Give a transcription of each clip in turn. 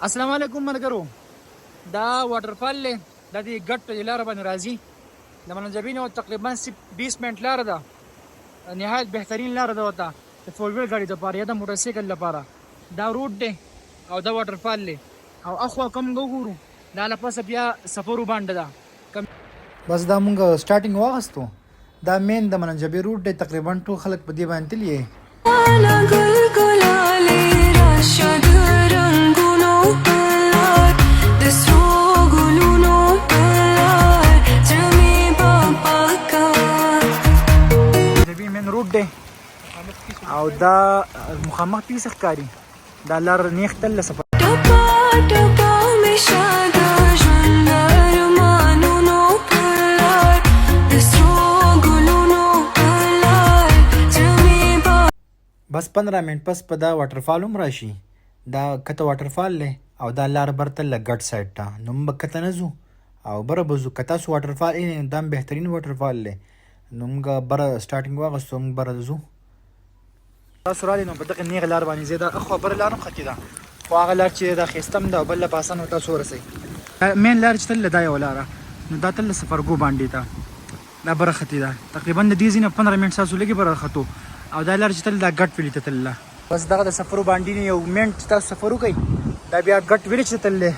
السلام علیکم ملګرو. دا واټرفال دی، دا د ګټ لاره باندې راځي. د منجبین او تقریبا 20 منټ لاره ده. نهایت بهترین لاره ده وته د فور ویل ګاډي لپاره یا د موټر سایکل لپاره. دا روډ دی او دا واټرفال دی او اخوا کوم وګورو دا له پاسه بیا سفرو باندې ده. بس دا مونږ سٹارټینګ واغستو. دا مین د منجبی روډ دی، تقریبا ټول خلک په دې باندې تللی. او دا مخامخ پیس ښکاري، دا لار نیغ تل سفر. بس 15 منټ پس په دا واټرفال هم راشي. دا کته واټرفال دی او دا لار برته له ګډ سایډ ته. نو موږ کته نه ځو او بره به ځو. که تاسو واټرفال دا هم بهترین واټرفال دی. نو موږ بره سټارټینګ واغستو، موږ بره ځو. تاسو راغلئ نو په دغه نیغه لار باندې ځئ. دا اخوا بله لار هم ختې ده، خو هغه لار چې دا ښایسته هم ده او بل له په اسانه تاسو ورسئ. مین لار چې تل دا یوه لاره، نو دا تل سفرګو باندې ته دا بره ختې ده. تقریبا د دې ځای نه 15 منټ تاسو لږې بره ختو او دا لار چې تل دا ګټ ویلي ته تلله. بس دغه د سفرو باندې نه یو منټ تاسو سفر وکئ، دا بیا ګټ ویلج ته تللی،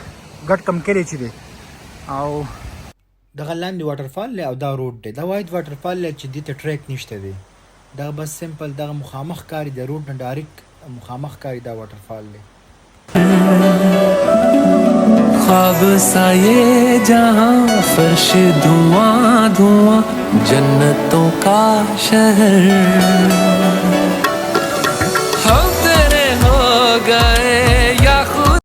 ګټ کم کلی چې دی. او دغه لاندې واټرفال دی او دا روډ دی. دا واحد واټرفال دی چې دې ته ټریک نشته دی. دا بس سمپل دغه مخامخ کاری د روډ نه ډایرکټ مخامخ کاری دا واټرفال دی. خواب सा ये जहां फर्श धुआं धुआं जन्नतों का शहर हम तेरे हो गए